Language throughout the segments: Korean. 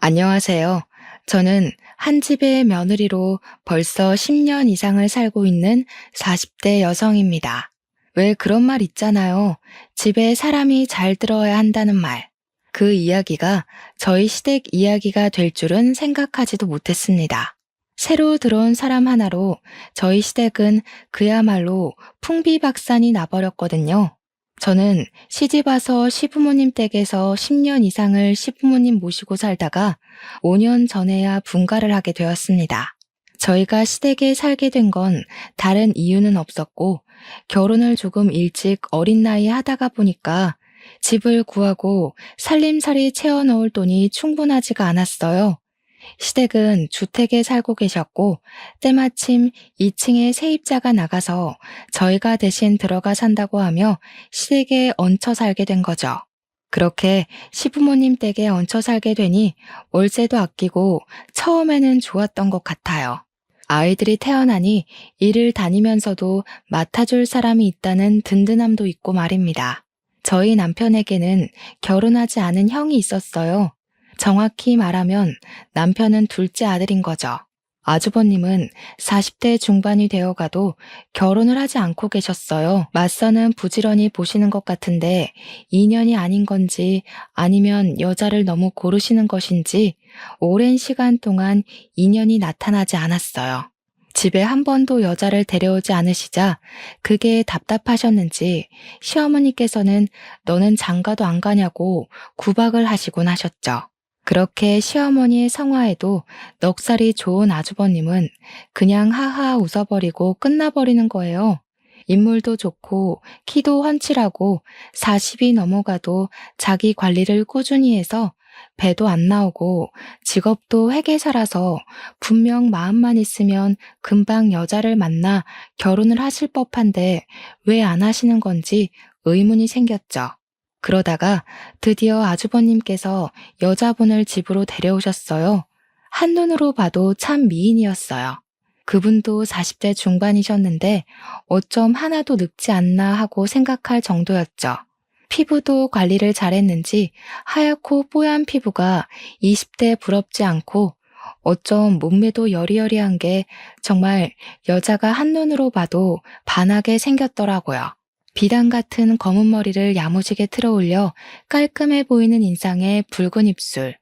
안녕하세요. 저는 한 집의 며느리로 벌써 10년 이상을 살고 있는 40대 여성입니다. 왜 그런 말 있잖아요. 집에 사람이 잘 들어야 한다는 말. 그 이야기가 저희 시댁 이야기가 될 줄은 생각하지도 못했습니다. 새로 들어온 사람 하나로 저희 시댁은 그야말로 풍비박산이 나버렸거든요. 저는 시집 와서 시부모님 댁에서 10년 이상을 시부모님 모시고 살다가 5년 전에야 분가를 하게 되었습니다. 저희가 시댁에 살게 된 건 다른 이유는 없었고, 결혼을 조금 일찍 어린 나이에 하다가 보니까 집을 구하고 살림살이 채워 넣을 돈이 충분하지가 않았어요. 시댁은 주택에 살고 계셨고, 때마침 2층에 세입자가 나가서 저희가 대신 들어가 산다고 하며 시댁에 얹혀 살게 된 거죠. 그렇게 시부모님 댁에 얹혀 살게 되니 월세도 아끼고 처음에는 좋았던 것 같아요. 아이들이 태어나니 일을 다니면서도 맡아줄 사람이 있다는 든든함도 있고 말입니다. 저희 남편에게는 결혼하지 않은 형이 있었어요. 정확히 말하면 남편은 둘째 아들인 거죠. 아주버님은 40대 중반이 되어가도 결혼을 하지 않고 계셨어요. 맞서는 부지런히 보시는 것 같은데 인연이 아닌 건지 아니면 여자를 너무 고르시는 것인지 오랜 시간 동안 인연이 나타나지 않았어요. 집에 한 번도 여자를 데려오지 않으시자 그게 답답하셨는지 시어머니께서는 너는 장가도 안 가냐고 구박을 하시곤 하셨죠. 그렇게 시어머니의 성화에도 넉살이 좋은 아주버님은 그냥 하하 웃어버리고 끝나버리는 거예요. 인물도 좋고 키도 훤칠하고 40이 넘어가도 자기 관리를 꾸준히 해서 배도 안 나오고 직업도 회계사라서 분명 마음만 있으면 금방 여자를 만나 결혼을 하실 법한데 왜 안 하시는 건지 의문이 생겼죠. 그러다가 드디어 아주버님께서 여자분을 집으로 데려오셨어요. 한눈으로 봐도 참 미인이었어요. 그분도 40대 중반이셨는데 어쩜 하나도 늙지 않나 하고 생각할 정도였죠. 피부도 관리를 잘했는지 하얗고 뽀얀 피부가 20대 부럽지 않고 어쩜 몸매도 여리여리한 게 정말 여자가 한눈으로 봐도 반하게 생겼더라고요. 비단 같은 검은 머리를 야무지게 틀어올려 깔끔해 보이는 인상에 붉은 입술,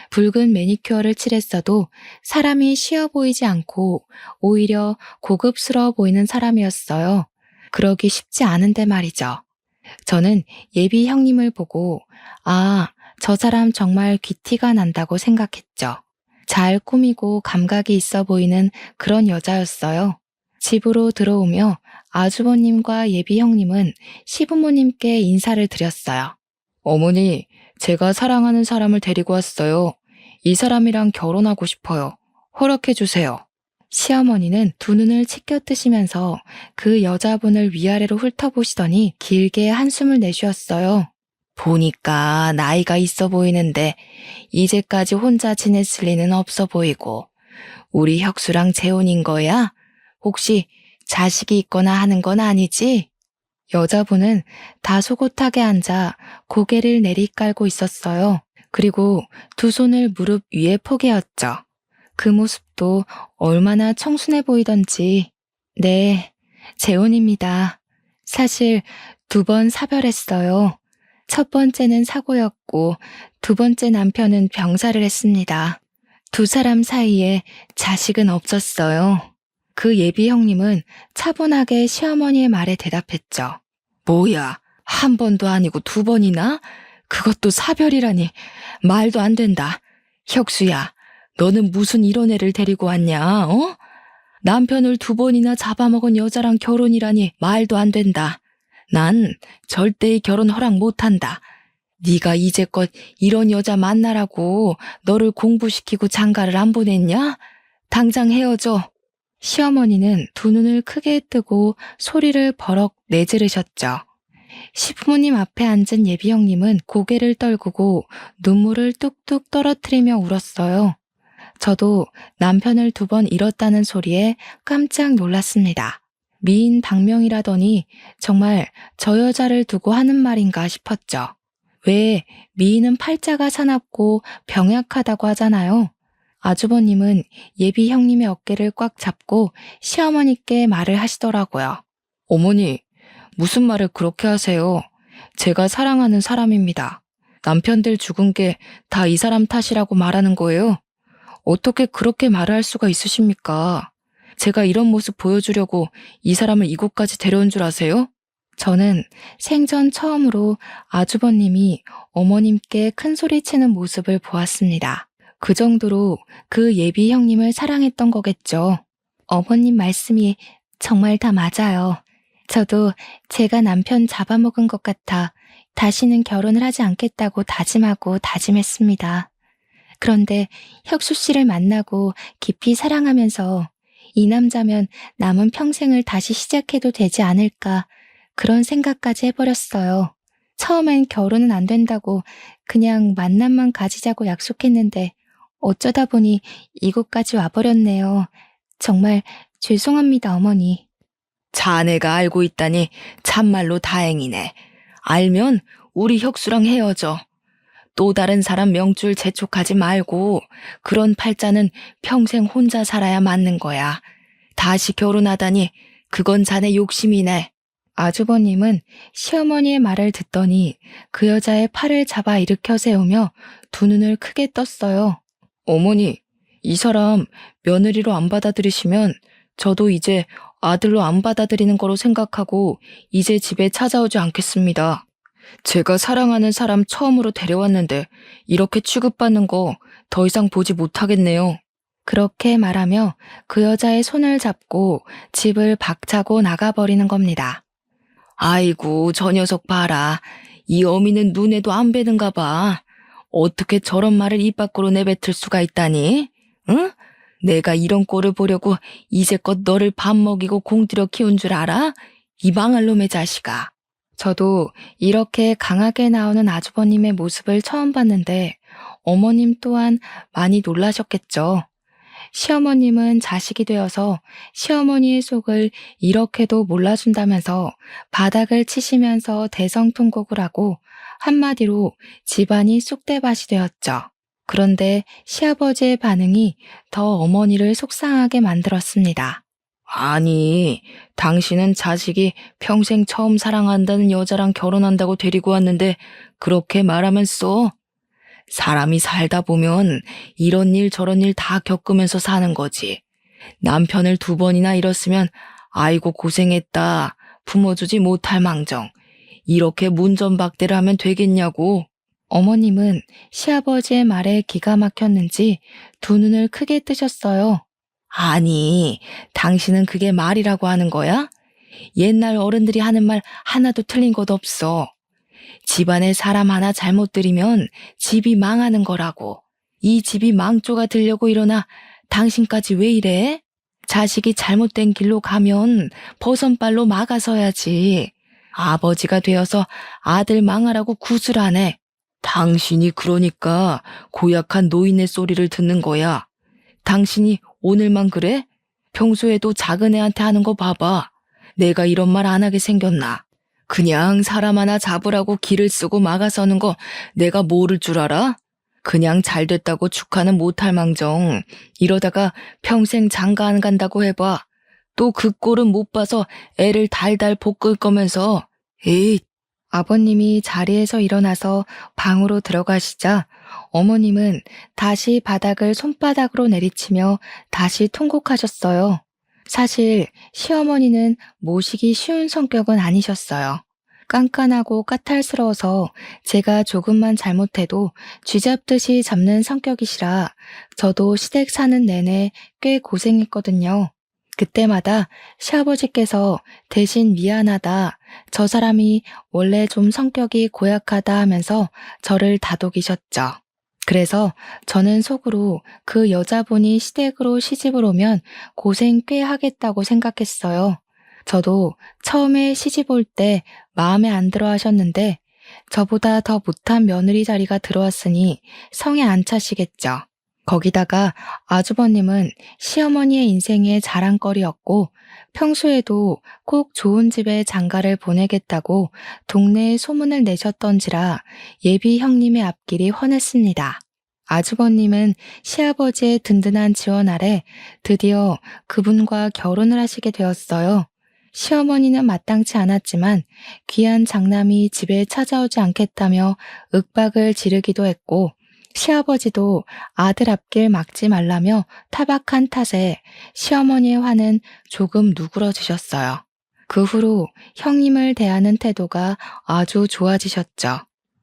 붉은 매니큐어를 칠했어도 사람이 쉬어 보이지 않고 오히려 고급스러워 보이는 사람이었어요. 그러기 쉽지 않은데 말이죠. 저는 예비 형님을 보고 저 사람 정말 귀티가 난다고 생각했죠. 잘 꾸미고 감각이 있어 보이는 그런 여자였어요. 집으로 들어오며 아주버님과 예비 형님은 시부모님께 인사를 드렸어요. 어머니, 제가 사랑하는 사람을 데리고 왔어요. 이 사람이랑 결혼하고 싶어요. 허락해 주세요. 시어머니는 두 눈을 치켜뜨시면서 그 여자분을 위아래로 훑어보시더니 길게 한숨을 내쉬었어요. 보니까 나이가 있어 보이는데 이제까지 혼자 지냈을 리는 없어 보이고 우리 혁수랑 재혼인 거야? 혹시 자식이 있거나 하는 건 아니지? 여자분은 다소곳하게 앉아 고개를 내리깔고 있었어요. 그리고 두 손을 무릎 위에 포개었죠. 그 모습도 얼마나 청순해 보이던지. 네, 재혼입니다. 사실 2번 사별했어요. 첫 번째는 사고였고 2번째 남편은 병사를 했습니다. 두 사람 사이에 자식은 없었어요. 그 예비 형님은 차분하게 시어머니의 말에 대답했죠. 뭐야, 한 번도 아니고 2번이나? 그것도 사별이라니 말도 안 된다. 혁수야, 너는 무슨 이런 애를 데리고 왔냐, 어? 남편을 2번이나 잡아먹은 여자랑 결혼이라니 말도 안 된다. 난 절대 결혼 허락 못한다. 네가 이제껏 이런 여자 만나라고 너를 공부시키고 장가를 안 보냈냐? 당장 헤어져. 시어머니는 두 눈을 크게 뜨고 소리를 버럭 내지르셨죠. 시부모님 앞에 앉은 예비 형님은 고개를 떨구고 눈물을 뚝뚝 떨어뜨리며 울었어요. 저도 남편을 2번 잃었다는 소리에 깜짝 놀랐습니다. 미인 방명이라더니 정말 저 여자를 두고 하는 말인가 싶었죠. 왜 미인은 팔자가 사납고 병약하다고 하잖아요. 아주버님은 예비 형님의 어깨를 꽉 잡고 시어머니께 말을 하시더라고요. 어머니, 무슨 말을 그렇게 하세요? 제가 사랑하는 사람입니다. 남편들 죽은 게 다 이 사람 탓이라고 말하는 거예요? 어떻게 그렇게 말을 할 수가 있으십니까? 제가 이런 모습 보여주려고 이 사람을 이곳까지 데려온 줄 아세요? 저는 생전 처음으로 아주버님이 어머님께 큰 소리치는 모습을 보았습니다. 그 정도로 그 예비 형님을 사랑했던 거겠죠. 어머님 말씀이 정말 다 맞아요. 저도 제가 남편 잡아먹은 것 같아 다시는 결혼을 하지 않겠다고 다짐하고 다짐했습니다. 그런데 혁수 씨를 만나고 깊이 사랑하면서 이 남자면 남은 평생을 다시 시작해도 되지 않을까 그런 생각까지 해버렸어요. 처음엔 결혼은 안 된다고 그냥 만남만 가지자고 약속했는데 어쩌다 보니 이곳까지 와버렸네요. 정말 죄송합니다, 어머니. 자네가 알고 있다니 참말로 다행이네. 알면 우리 혁수랑 헤어져. 또 다른 사람 명줄 재촉하지 말고 그런 팔자는 평생 혼자 살아야 맞는 거야. 다시 결혼하다니 그건 자네 욕심이네. 아주버님은 시어머니의 말을 듣더니 그 여자의 팔을 잡아 일으켜 세우며 두 눈을 크게 떴어요. 어머니, 이 사람 며느리로 안 받아들이시면 저도 이제 아들로 안 받아들이는 거로 생각하고 이제 집에 찾아오지 않겠습니다. 제가 사랑하는 사람 처음으로 데려왔는데 이렇게 취급받는 거 더 이상 보지 못하겠네요. 그렇게 말하며 그 여자의 손을 잡고 집을 박차고 나가버리는 겁니다. 아이고, 저 녀석 봐라. 이 어미는 눈에도 안 뵈는가 봐. 어떻게 저런 말을 입 밖으로 내뱉을 수가 있다니? 응? 내가 이런 꼴을 보려고 이제껏 너를 밥 먹이고 공들여 키운 줄 알아? 이 망할 놈의 자식아. 저도 이렇게 강하게 나오는 아주버님의 모습을 처음 봤는데 어머님 또한 많이 놀라셨겠죠. 시어머님은 자식이 되어서 시어머니의 속을 이렇게도 몰라준다면서 바닥을 치시면서 대성통곡을 하고 한마디로 집안이 쑥대밭이 되었죠. 그런데 시아버지의 반응이 더 어머니를 속상하게 만들었습니다. 아니, 당신은 자식이 평생 처음 사랑한다는 여자랑 결혼한다고 데리고 왔는데 그렇게 말하면서 사람이 살다 보면 이런 일 저런 일 다 겪으면서 사는 거지. 남편을 2번이나 잃었으면 아이고 고생했다. 품어주지 못할 망정. 이렇게 문전박대를 하면 되겠냐고. 어머님은 시아버지의 말에 기가 막혔는지 두 눈을 크게 뜨셨어요. 아니, 당신은 그게 말이라고 하는 거야? 옛날 어른들이 하는 말 하나도 틀린 것 없어. 집안에 사람 하나 잘못 들이면 집이 망하는 거라고. 이 집이 망조가 되려고 일어나 당신까지 왜 이래? 자식이 잘못된 길로 가면 버선발로 막아서야지. 아버지가 되어서 아들 망하라고 구슬하네. 당신이 그러니까 고약한 노인의 소리를 듣는 거야. 당신이 오늘만 그래? 평소에도 작은 애한테 하는 거 봐봐. 내가 이런 말 안 하게 생겼나? 그냥 사람 하나 잡으라고 길을 쓰고 막아서는 거 내가 모를 줄 알아? 그냥 잘됐다고 축하는 못할 망정. 이러다가 평생 장가 안 간다고 해봐. 또 그 꼴은 못 봐서 애를 달달 볶을 거면서. 에이. 아버님이 자리에서 일어나서 방으로 들어가시자 어머님은 다시 바닥을 손바닥으로 내리치며 다시 통곡하셨어요. 사실 시어머니는 모시기 쉬운 성격은 아니셨어요. 깐깐하고 까탈스러워서 제가 조금만 잘못해도 쥐잡듯이 잡는 성격이시라 저도 시댁 사는 내내 꽤 고생했거든요. 그때마다 시아버지께서 대신 미안하다, 저 사람이 원래 좀 성격이 고약하다 하면서 저를 다독이셨죠. 그래서 저는 속으로 그 여자분이 시댁으로 시집을 오면 고생 꽤 하겠다고 생각했어요. 저도 처음에 시집 올 때 마음에 안 들어 하셨는데 저보다 더 못한 며느리 자리가 들어왔으니 성에 안 차시겠죠. 거기다가 아주버님은 시어머니의 인생의 자랑거리였고 평소에도 꼭 좋은 집에 장가를 보내겠다고 동네에 소문을 내셨던지라 예비 형님의 앞길이 훤했습니다. 아주버님은 시아버지의 든든한 지원 아래 드디어 그분과 결혼을 하시게 되었어요. 시어머니는 마땅치 않았지만 귀한 장남이 집에 찾아오지 않겠다며 윽박을 지르기도 했고 시아버지도 아들 앞길 막지 말라며 타박한 탓에 시어머니의 화는 조금 누그러지셨어요. 그 후로 형님을 대하는 태도가 아주 좋아지셨죠.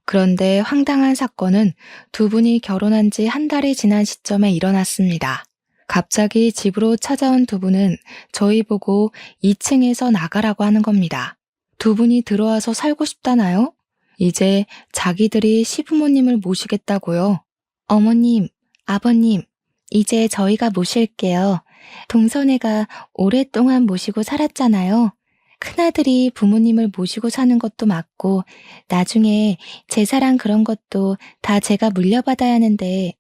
그런데 황당한 사건은 두 분이 결혼한 지 한 달이 지난 시점에 일어났습니다. 갑자기 집으로 찾아온 두 분은 저희 보고 2층에서 나가라고 하는 겁니다. 두 분이 들어와서 살고 싶다나요? 이제 자기들이 시부모님을 모시겠다고요. 어머님, 아버님, 이제 저희가 모실게요. 동선애가 오랫동안 모시고 살았잖아요. 큰아들이 부모님을 모시고 사는 것도 맞고 나중에 제사랑 그런 것도 다 제가 물려받아야 하는데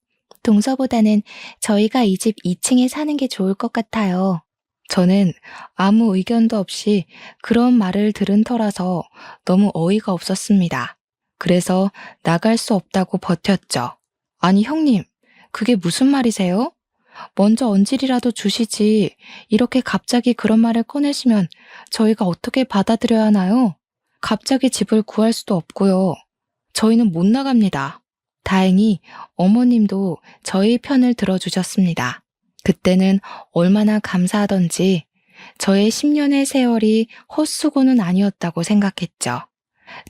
동서보다는 저희가 이 집 2층에 사는 게 좋을 것 같아요. 저는 아무 의견도 없이 그런 말을 들은 터라서 너무 어이가 없었습니다. 그래서 나갈 수 없다고 버텼죠. 아니 형님, 그게 무슨 말이세요? 먼저 언질이라도 주시지 이렇게 갑자기 그런 말을 꺼내시면 저희가 어떻게 받아들여야 하나요? 갑자기 집을 구할 수도 없고요. 저희는 못 나갑니다. 다행히 어머님도 저희 편을 들어주셨습니다. 그때는 얼마나 감사하던지 저의 10년의 세월이 헛수고는 아니었다고 생각했죠.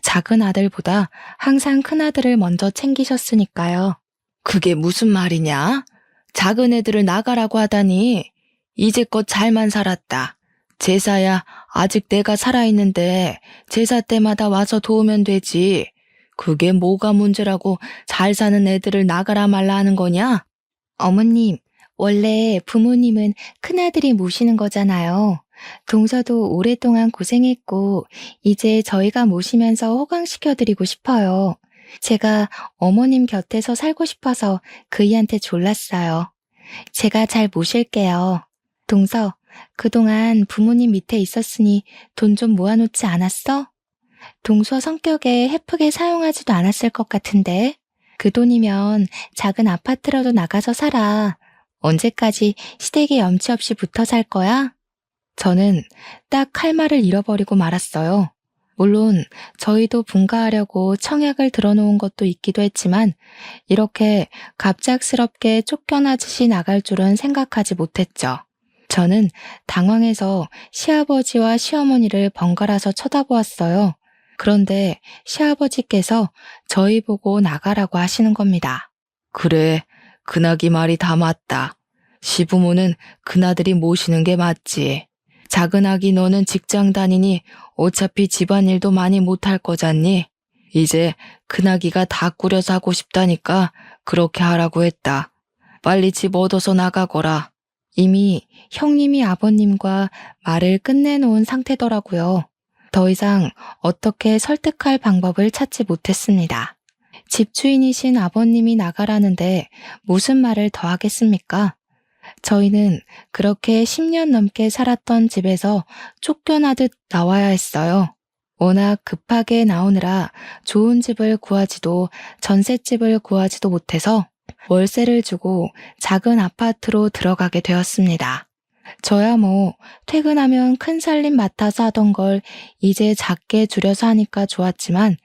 작은 아들보다 항상 큰 아들을 먼저 챙기셨으니까요. 그게 무슨 말이냐? 작은 애들을 나가라고 하다니 이제껏 잘만 살았다. 제사야 아직 내가 살아있는데 제사 때마다 와서 도우면 되지. 그게 뭐가 문제라고 잘 사는 애들을 나가라 말라 하는 거냐? 어머님, 원래 부모님은 큰아들이 모시는 거잖아요. 동서도 오랫동안 고생했고 이제 저희가 모시면서 호강시켜드리고 싶어요. 제가 어머님 곁에서 살고 싶어서 그이한테 졸랐어요. 제가 잘 모실게요. 동서, 그동안 부모님 밑에 있었으니 돈 좀 모아놓지 않았어? 동서 성격에 헤프게 사용하지도 않았을 것 같은데. 그 돈이면 작은 아파트라도 나가서 살아. 언제까지 시댁에 염치 없이 붙어 살 거야? 저는 딱 할 말을 잃어버리고 말았어요. 물론 저희도 분가하려고 청약을 들어놓은 것도 있기도 했지만 이렇게 갑작스럽게 쫓겨나듯이 나갈 줄은 생각하지 못했죠. 저는 당황해서 시아버지와 시어머니를 번갈아서 쳐다보았어요. 그런데 시아버지께서 저희 보고 나가라고 하시는 겁니다. 그래, 그나기 말이 다 맞다. 시부모는 그나들이 모시는 게 맞지. 작은 아기 너는 직장 다니니 어차피 집안일도 많이 못할 거잖니? 이제 큰아기가 다 꾸려서 하고 싶다니까 그렇게 하라고 했다. 빨리 집 얻어서 나가거라. 이미 형님이 아버님과 말을 끝내놓은 상태더라고요. 더 이상 어떻게 설득할 방법을 찾지 못했습니다. 집주인이신 아버님이 나가라는데 무슨 말을 더 하겠습니까? 저희는 그렇게 10년 넘게 살았던 집에서 쫓겨나듯 나와야 했어요. 워낙 급하게 나오느라 좋은 집을 구하지도 전셋집을 구하지도 못해서 월세를 주고 작은 아파트로 들어가게 되었습니다. 저야 뭐 퇴근하면 큰 살림 맡아서 하던 걸 이제 작게 줄여서 하니까 좋았지만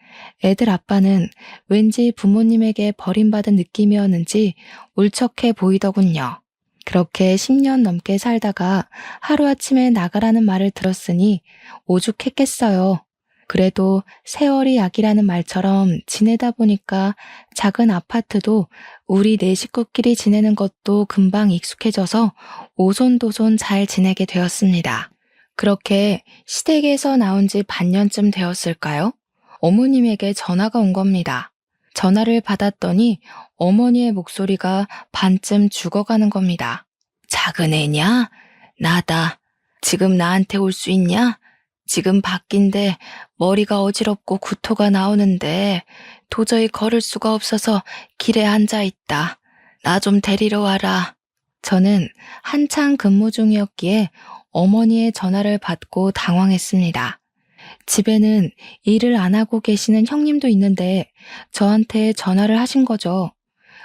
애들 아빠는 왠지 부모님에게 버림받은 느낌이었는지 울적해 보이더군요. 그렇게 10년 넘게 살다가 하루아침에 나가라는 말을 들었으니 오죽했겠어요. 그래도 세월이 약이라는 말처럼 지내다 보니까 작은 아파트도 우리 네 식구끼리 지내는 것도 금방 익숙해져서 오손도손 잘 지내게 되었습니다. 그렇게 시댁에서 나온 지 반년쯤 되었을까요? 어머님에게 전화가 온 겁니다. 전화를 받았더니 어머니의 목소리가 반쯤 죽어가는 겁니다. 작은 애냐? 나다. 지금 나한테 올 수 있냐? 지금 밖인데 머리가 어지럽고 구토가 나오는데 도저히 걸을 수가 없어서 길에 앉아 있다. 나 좀 데리러 와라. 저는 한창 근무 중이었기에 어머니의 전화를 받고 당황했습니다. 집에는 일을 안 하고 계시는 형님도 있는데 저한테 전화를 하신 거죠.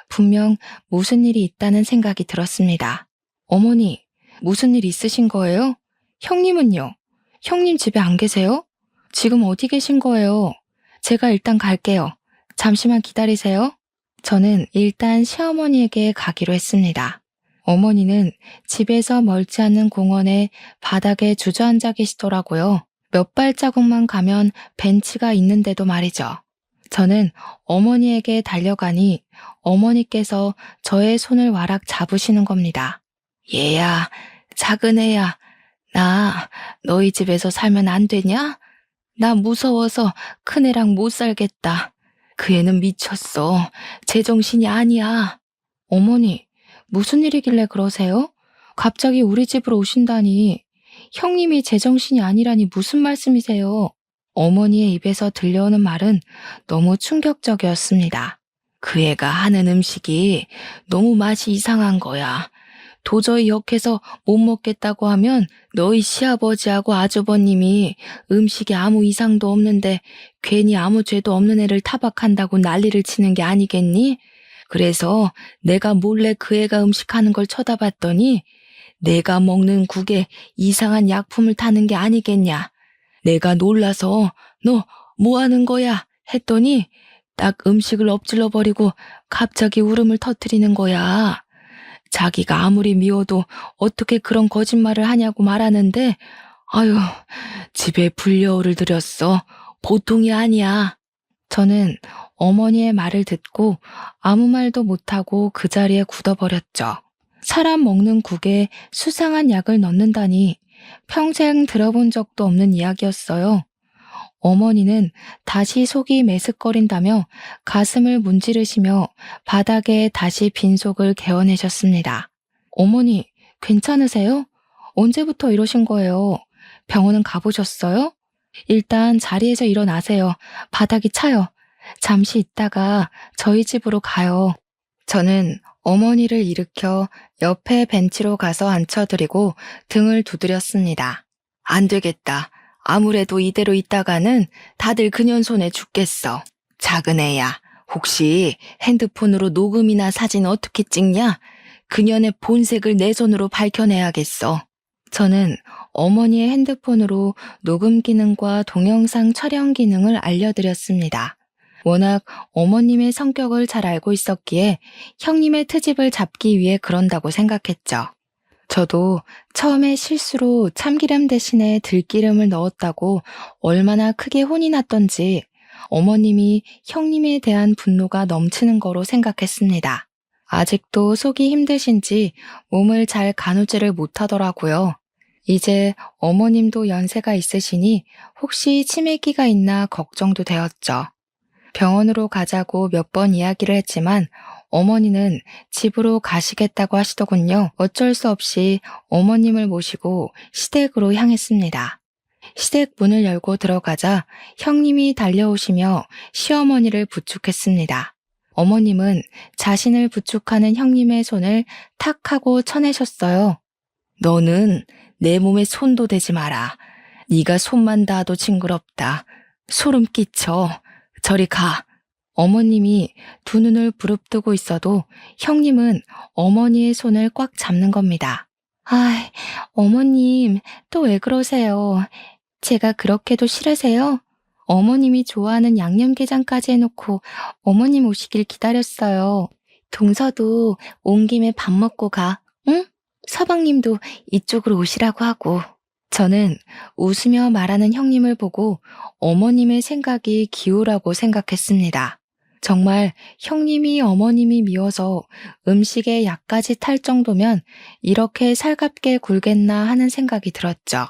분명 무슨 일이 있다는 생각이 들었습니다. 어머니, 무슨 일 있으신 거예요? 형님은요? 형님 집에 안 계세요? 지금 어디 계신 거예요? 제가 일단 갈게요. 잠시만 기다리세요. 저는 일단 시어머니에게 가기로 했습니다. 어머니는 집에서 멀지 않은 공원에 바닥에 주저앉아 계시더라고요. 몇 발자국만 가면 벤치가 있는데도 말이죠. 저는 어머니에게 달려가니 어머니께서 저의 손을 와락 잡으시는 겁니다. 얘야, 작은 애야, 나 너희 집에서 살면 안 되냐? 나 무서워서 큰애랑 못 살겠다. 그 애는 미쳤어. 제정신이 아니야. 어머니, 무슨 일이길래 그러세요? 갑자기 우리 집으로 오신다니. 형님이 제정신이 아니라니 무슨 말씀이세요? 어머니의 입에서 들려오는 말은 너무 충격적이었습니다. 그 애가 하는 음식이 너무 맛이 이상한 거야. 도저히 역해서 못 먹겠다고 하면 너희 시아버지하고 아주버님이 음식에 아무 이상도 없는데 괜히 아무 죄도 없는 애를 타박한다고 난리를 치는 게 아니겠니? 그래서 내가 몰래 그 애가 음식하는 걸 쳐다봤더니 내가 먹는 국에 이상한 약품을 타는 게 아니겠냐. 내가 놀라서 너 뭐 하는 거야? 했더니 딱 음식을 엎질러 버리고 갑자기 울음을 터뜨리는 거야. 자기가 아무리 미워도 어떻게 그런 거짓말을 하냐고 말하는데 아유, 집에 불려오를 들였어. 보통이 아니야. 저는 어머니의 말을 듣고 아무 말도 못하고 그 자리에 굳어버렸죠. 사람 먹는 국에 수상한 약을 넣는다니 평생 들어본 적도 없는 이야기였어요. 어머니는 다시 속이 메슥거린다며 가슴을 문지르시며 바닥에 다시 빈속을 개어내셨습니다. 어머니, 괜찮으세요? 언제부터 이러신 거예요? 병원은 가보셨어요? 일단 자리에서 일어나세요. 바닥이 차요. 잠시 있다가 저희 집으로 가요. 저는 어머니를 일으켜 옆에 벤치로 가서 앉혀드리고 등을 두드렸습니다. 안 되겠다. 아무래도 이대로 있다가는 다들 그년 손에 죽겠어. 작은 애야, 혹시 핸드폰으로 녹음이나 사진 어떻게 찍냐? 그년의 본색을 내 손으로 밝혀내야겠어. 저는 어머니의 핸드폰으로 녹음 기능과 동영상 촬영 기능을 알려드렸습니다. 워낙 어머님의 성격을 잘 알고 있었기에 형님의 트집을 잡기 위해 그런다고 생각했죠. 저도 처음에 실수로 참기름 대신에 들기름을 넣었다고 얼마나 크게 혼이 났던지 어머님이 형님에 대한 분노가 넘치는 거로 생각했습니다. 아직도 속이 힘드신지 몸을 잘 가누지를 못하더라고요. 이제 어머님도 연세가 있으시니 혹시 치매기가 있나 걱정도 되었죠. 병원으로 가자고 몇 번 이야기를 했지만 어머니는 집으로 가시겠다고 하시더군요. 어쩔 수 없이 어머님을 모시고 시댁으로 향했습니다. 시댁 문을 열고 들어가자 형님이 달려오시며 시어머니를 부축했습니다. 어머님은 자신을 부축하는 형님의 손을 탁 하고 쳐내셨어요. 너는 내 몸에 손도 대지 마라. 네가 손만 닿아도 징그럽다. 소름 끼쳐. 저리 가. 어머님이 두 눈을 부릅뜨고 있어도 형님은 어머니의 손을 꽉 잡는 겁니다. 아, 어머님, 또 왜 그러세요? 제가 그렇게도 싫으세요? 어머님이 좋아하는 양념게장까지 해놓고 어머님 오시길 기다렸어요. 동서도 온 김에 밥 먹고 가, 응? 서방님도 이쪽으로 오시라고 하고. 저는 웃으며 말하는 형님을 보고 어머님의 생각이 기우라고 생각했습니다. 정말 형님이 어머님이 미워서 음식에 약까지 탈 정도면 이렇게 살갑게 굴겠나 하는 생각이 들었죠.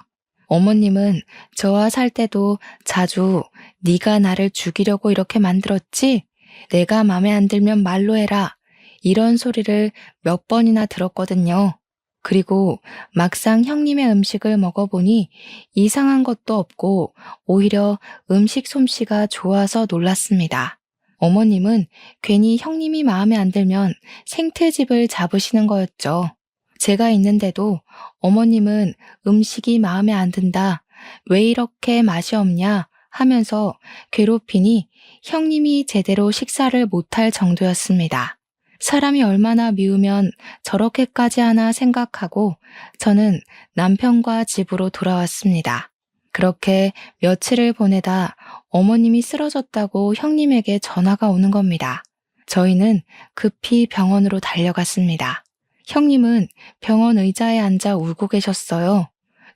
어머님은 저와 살 때도 자주 네가 나를 죽이려고 이렇게 만들었지? 내가 맘에 안 들면 말로 해라. 이런 소리를 몇 번이나 들었거든요. 그리고 막상 형님의 음식을 먹어보니 이상한 것도 없고 오히려 음식 솜씨가 좋아서 놀랐습니다. 어머님은 괜히 형님이 마음에 안 들면 생트집을 잡으시는 거였죠. 제가 있는데도 어머님은 음식이 마음에 안 든다, 왜 이렇게 맛이 없냐 하면서 괴롭히니 형님이 제대로 식사를 못할 정도였습니다. 사람이 얼마나 미우면 저렇게까지 하나 생각하고 저는 남편과 집으로 돌아왔습니다. 그렇게 며칠을 보내다 어머님이 쓰러졌다고 형님에게 전화가 오는 겁니다. 저희는 급히 병원으로 달려갔습니다. 형님은 병원 의자에 앉아 울고 계셨어요.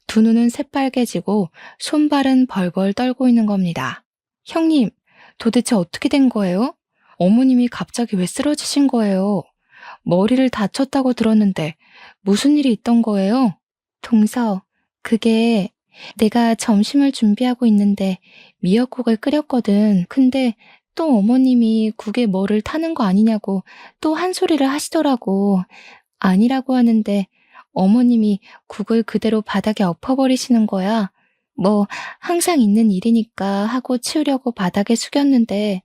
두 눈은 새빨개지고 손발은 벌벌 떨고 있는 겁니다. 형님, 도대체 어떻게 된 거예요? 어머님이 갑자기 왜 쓰러지신 거예요? 머리를 다쳤다고 들었는데 무슨 일이 있던 거예요? 동서, 그게 내가 점심을 준비하고 있는데 미역국을 끓였거든. 근데 또 어머님이 국에 뭐를 타는 거 아니냐고 또 한 소리를 하시더라고. 아니라고 하는데 어머님이 국을 그대로 바닥에 엎어버리시는 거야. 뭐 항상 있는 일이니까 하고 치우려고 바닥에 숙였는데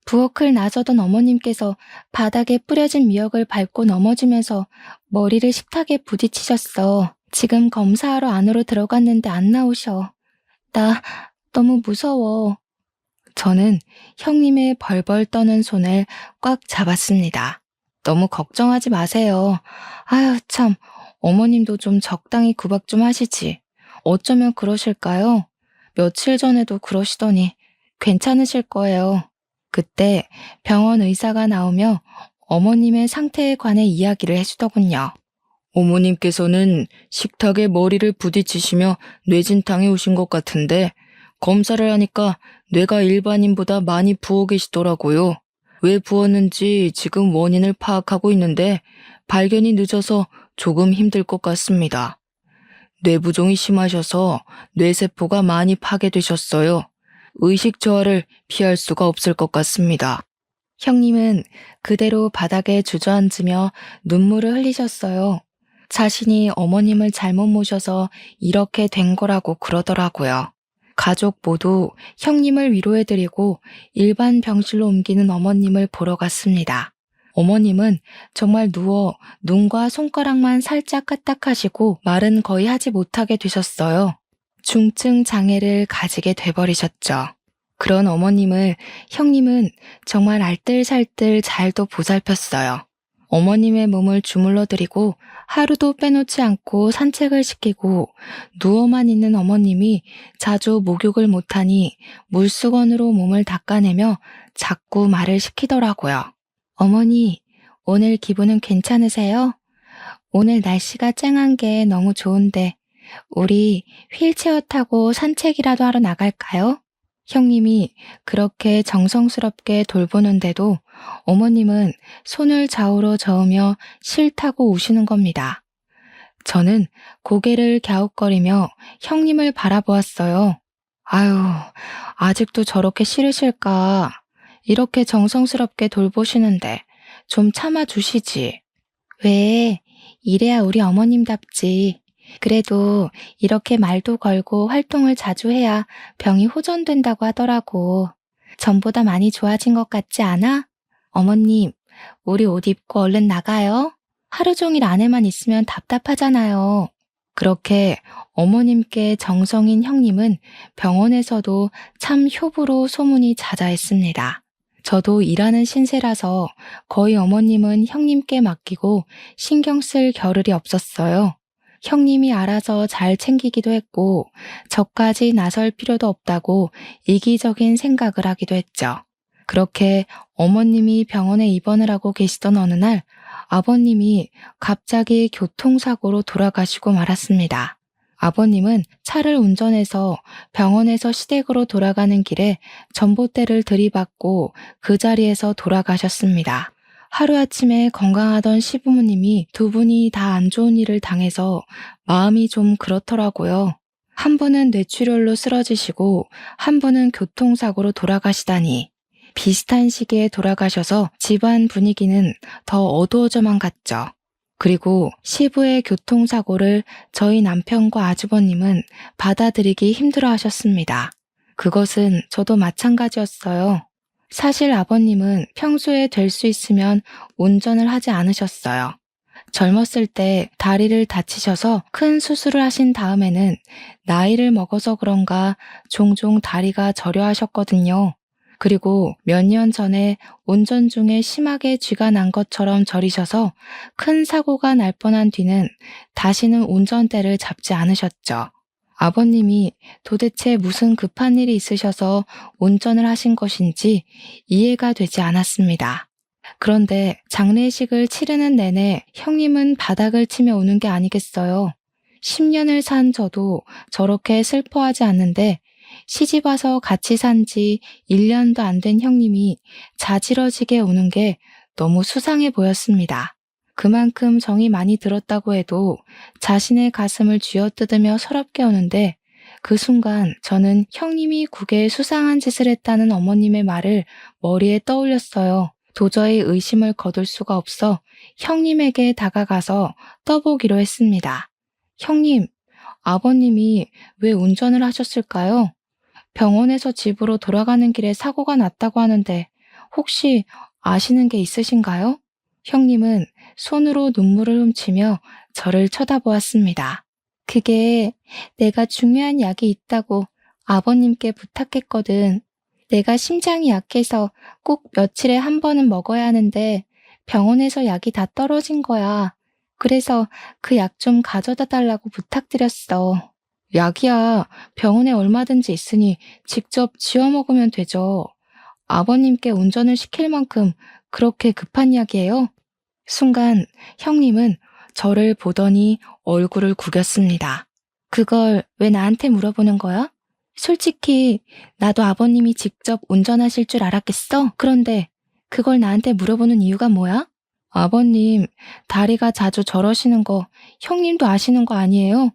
부엌을 나서던 어머님께서 바닥에 뿌려진 미역을 밟고 넘어지면서 머리를 식탁에 부딪히셨어. 지금 검사하러 안으로 들어갔는데 안 나오셔. 나 너무 무서워. 저는 형님의 벌벌 떠는 손을 꽉 잡았습니다. 너무 걱정하지 마세요. 아유, 참, 어머님도 좀 적당히 구박 좀 하시지. 어쩌면 그러실까요? 며칠 전에도 그러시더니 괜찮으실 거예요. 그때 병원 의사가 나오며 어머님의 상태에 관해 이야기를 해주더군요. 어머님께서는 식탁에 머리를 부딪히시며 뇌진탕에 오신 것 같은데 검사를 하니까 뇌가 일반인보다 많이 부어 계시더라고요. 왜 부었는지 지금 원인을 파악하고 있는데 발견이 늦어서 조금 힘들 것 같습니다. 뇌부종이 심하셔서 뇌세포가 많이 파괴되셨어요. 의식 저하를 피할 수가 없을 것 같습니다. 형님은 그대로 바닥에 주저앉으며 눈물을 흘리셨어요. 자신이 어머님을 잘못 모셔서 이렇게 된 거라고 그러더라고요. 가족 모두 형님을 위로해드리고 일반 병실로 옮기는 어머님을 보러 갔습니다. 어머님은 정말 누워 눈과 손가락만 살짝 까딱하시고 말은 거의 하지 못하게 되셨어요. 중증 장애를 가지게 돼버리셨죠. 그런 어머님을 형님은 정말 알뜰살뜰 잘도 보살폈어요. 어머님의 몸을 주물러드리고 하루도 빼놓지 않고 산책을 시키고 누워만 있는 어머님이 자주 목욕을 못하니 물수건으로 몸을 닦아내며 자꾸 말을 시키더라고요. 어머니, 오늘 기분은 괜찮으세요? 오늘 날씨가 쨍한 게 너무 좋은데 우리 휠체어 타고 산책이라도 하러 나갈까요? 형님이 그렇게 정성스럽게 돌보는데도 어머님은 손을 좌우로 저으며 싫다고 우시는 겁니다. 저는 고개를 갸웃거리며 형님을 바라보았어요. 아유, 아직도 저렇게 싫으실까? 이렇게 정성스럽게 돌보시는데 좀 참아주시지. 왜? 이래야 우리 어머님답지. 그래도 이렇게 말도 걸고 활동을 자주 해야 병이 호전된다고 하더라고. 전보다 많이 좋아진 것 같지 않아? 어머님, 우리 옷 입고 얼른 나가요. 하루 종일 안에만 있으면 답답하잖아요. 그렇게 어머님께 정성인 형님은 병원에서도 참 효부로 소문이 자자했습니다. 저도 일하는 신세라서 거의 어머님은 형님께 맡기고 신경 쓸 겨를이 없었어요. 형님이 알아서 잘 챙기기도 했고 저까지 나설 필요도 없다고 이기적인 생각을 하기도 했죠. 그렇게 어머님이 병원에 입원을 하고 계시던 어느 날 아버님이 갑자기 교통사고로 돌아가시고 말았습니다. 아버님은 차를 운전해서 병원에서 시댁으로 돌아가는 길에 전봇대를 들이받고 그 자리에서 돌아가셨습니다. 하루아침에 건강하던 시부모님이 두 분이 다 안 좋은 일을 당해서 마음이 좀 그렇더라고요. 한 분은 뇌출혈로 쓰러지시고 한 분은 교통사고로 돌아가시다니. 비슷한 시기에 돌아가셔서 집안 분위기는 더 어두워져만 갔죠. 그리고 시부의 교통사고를 저희 남편과 아주버님은 받아들이기 힘들어 하셨습니다. 그것은 저도 마찬가지였어요. 사실 아버님은 평소에 될 수 있으면 운전을 하지 않으셨어요. 젊었을 때 다리를 다치셔서 큰 수술을 하신 다음에는 나이를 먹어서 그런가 종종 다리가 저려 하셨거든요. 그리고 몇 년 전에 운전 중에 심하게 쥐가 난 것처럼 저리셔서 큰 사고가 날 뻔한 뒤는 다시는 운전대를 잡지 않으셨죠. 아버님이 도대체 무슨 급한 일이 있으셔서 운전을 하신 것인지 이해가 되지 않았습니다. 그런데 장례식을 치르는 내내 형님은 바닥을 치며 우는 게 아니겠어요. 10년을 산 저도 저렇게 슬퍼하지 않는데 시집 와서 같이 산 지 1년도 안 된 형님이 자지러지게 우는 게 너무 수상해 보였습니다. 그만큼 정이 많이 들었다고 해도 자신의 가슴을 쥐어뜯으며 서럽게 우는데 그 순간 저는 형님이 국에 수상한 짓을 했다는 어머님의 말을 머리에 떠올렸어요. 도저히 의심을 거둘 수가 없어 형님에게 다가가서 떠보기로 했습니다. 형님, 아버님이 왜 운전을 하셨을까요? 병원에서 집으로 돌아가는 길에 사고가 났다고 하는데 혹시 아시는 게 있으신가요? 형님은 손으로 눈물을 훔치며 저를 쳐다보았습니다. 그게 내가 중요한 약이 있다고 아버님께 부탁했거든. 내가 심장이 약해서 꼭 며칠에 한 번은 먹어야 하는데 병원에서 약이 다 떨어진 거야. 그래서 그 약 좀 가져다 달라고 부탁드렸어. 약이야. 병원에 얼마든지 있으니 직접 지어 먹으면 되죠. 아버님께 운전을 시킬 만큼 그렇게 급한 약이에요? 순간 형님은 저를 보더니 얼굴을 구겼습니다. 그걸 왜 나한테 물어보는 거야? 솔직히 나도 아버님이 직접 운전하실 줄 알았겠어? 그런데 그걸 나한테 물어보는 이유가 뭐야? 아버님, 다리가 자주 저러시는 거 형님도 아시는 거 아니에요?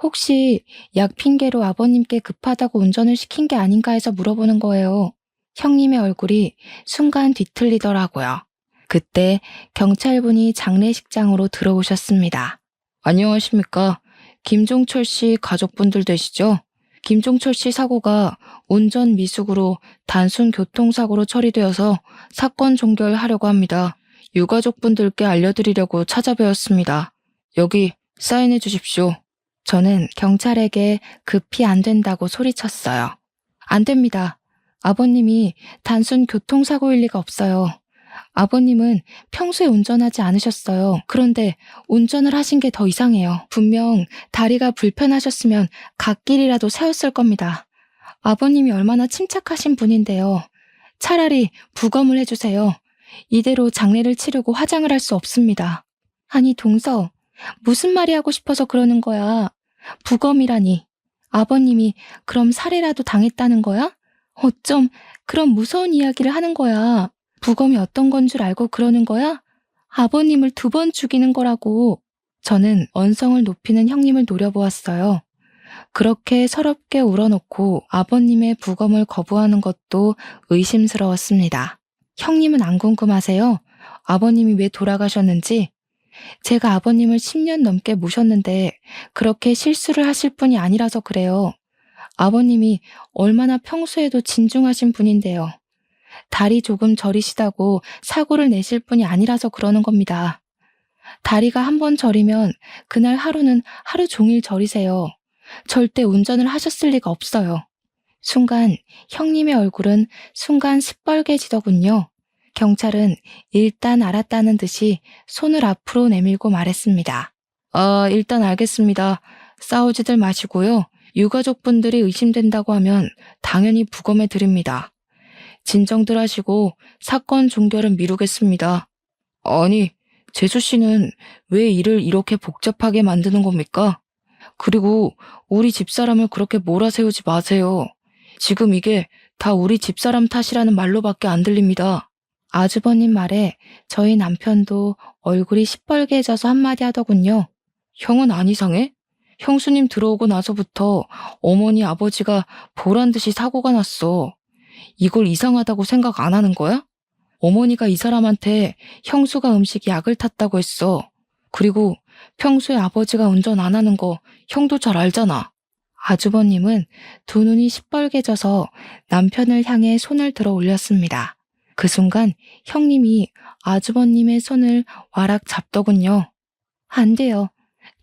혹시 약 핑계로 아버님께 급하다고 운전을 시킨 게 아닌가 해서 물어보는 거예요. 형님의 얼굴이 순간 뒤틀리더라고요. 그때 경찰분이 장례식장으로 들어오셨습니다. 안녕하십니까. 김종철 씨 가족분들 되시죠? 김종철 씨 사고가 운전 미숙으로 단순 교통사고로 처리되어서 사건 종결하려고 합니다. 유가족분들께 알려드리려고 찾아뵈었습니다. 여기 사인해 주십시오. 저는 경찰에게 급히 안 된다고 소리쳤어요. 안 됩니다. 아버님이 단순 교통사고일 리가 없어요. 아버님은 평소에 운전하지 않으셨어요. 그런데 운전을 하신 게 더 이상해요. 분명 다리가 불편하셨으면 갓길이라도 세웠을 겁니다. 아버님이 얼마나 침착하신 분인데요. 차라리 부검을 해주세요. 이대로 장례를 치르고 화장을 할 수 없습니다. 아니, 동서, 무슨 말이 하고 싶어서 그러는 거야? 부검이라니. 아버님이 그럼 살해라도 당했다는 거야? 어쩜 그런 무서운 이야기를 하는 거야? 부검이 어떤 건 줄 알고 그러는 거야? 아버님을 2번 죽이는 거라고. 저는 언성을 높이는 형님을 노려보았어요. 그렇게 서럽게 울어놓고 아버님의 부검을 거부하는 것도 의심스러웠습니다. 형님은 안 궁금하세요? 아버님이 왜 돌아가셨는지? 제가 아버님을 10년 넘게 모셨는데 그렇게 실수를 하실 분이 아니라서 그래요. 아버님이 얼마나 평소에도 진중하신 분인데요. 다리 조금 저리시다고 사고를 내실 분이 아니라서 그러는 겁니다. 다리가 한 번 저리면 그날 하루는 하루 종일 저리세요. 절대 운전을 하셨을 리가 없어요. 순간 형님의 얼굴은 순간 시뻘개지더군요. 경찰은 일단 알았다는 듯이 손을 앞으로 내밀고 말했습니다. 일단 알겠습니다. 싸우지들 마시고요. 유가족분들이 의심된다고 하면 당연히 부검해 드립니다. 진정들 하시고 사건 종결은 미루겠습니다. 아니, 재수 씨는 왜 일을 이렇게 복잡하게 만드는 겁니까? 그리고 우리 집사람을 그렇게 몰아세우지 마세요. 지금 이게 다 우리 집사람 탓이라는 말로밖에 안 들립니다. 아주버님 말에 저희 남편도 얼굴이 시뻘개져서 한마디 하더군요. 형은 안 이상해? 형수님 들어오고 나서부터 어머니 아버지가 보란 듯이 사고가 났어. 이걸 이상하다고 생각 안 하는 거야? 어머니가 이 사람한테 형수가 음식에 약을 탔다고 했어. 그리고 평소에 아버지가 운전 안 하는 거 형도 잘 알잖아. 아주버님은 두 눈이 시뻘개져서 남편을 향해 손을 들어 올렸습니다. 그 순간 형님이 아주버님의 손을 와락 잡더군요. 안 돼요.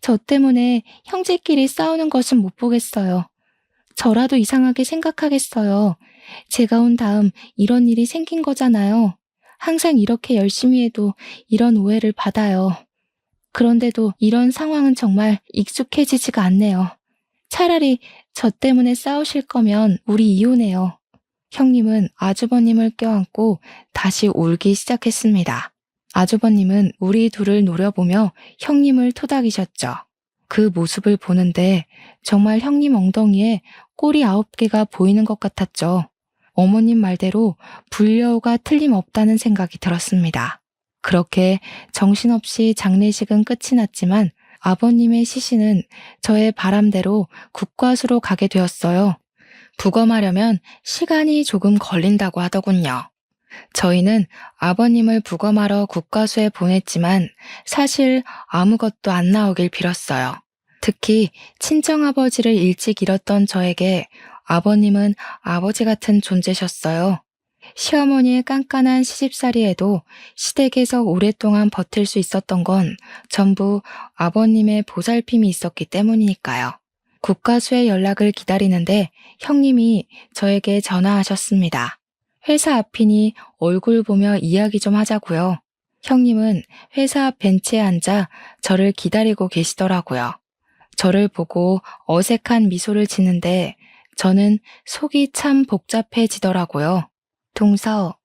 저 때문에 형제끼리 싸우는 것은 못 보겠어요. 저라도 이상하게 생각하겠어요. 제가 온 다음 이런 일이 생긴 거잖아요. 항상 이렇게 열심히 해도 이런 오해를 받아요. 그런데도 이런 상황은 정말 익숙해지지가 않네요. 차라리 저 때문에 싸우실 거면 우리 이혼해요. 형님은 아주버님을 껴안고 다시 울기 시작했습니다. 아주버님은 우리 둘을 노려보며 형님을 토닥이셨죠. 그 모습을 보는데 정말 형님 엉덩이에 꼬리 9개가 보이는 것 같았죠. 어머님 말대로 불려우가 틀림없다는 생각이 들었습니다. 그렇게 정신없이 장례식은 끝이 났지만 아버님의 시신은 저의 바람대로 국과수로 가게 되었어요. 부검하려면 시간이 조금 걸린다고 하더군요. 저희는 아버님을 부검하러 국과수에 보냈지만 사실 아무것도 안 나오길 빌었어요. 특히 친정아버지를 일찍 잃었던 저에게 아버님은 아버지 같은 존재셨어요. 시어머니의 깐깐한 시집살이에도 시댁에서 오랫동안 버틸 수 있었던 건 전부 아버님의 보살핌이 있었기 때문이니까요. 국과수의 연락을 기다리는데 형님이 저에게 전화하셨습니다. 회사 앞이니 얼굴 보며 이야기 좀 하자고요. 형님은 회사 앞 벤치에 앉아 저를 기다리고 계시더라고요. 저를 보고 어색한 미소를 짓는데 저는 속이 참 복잡해지더라고요. 동서,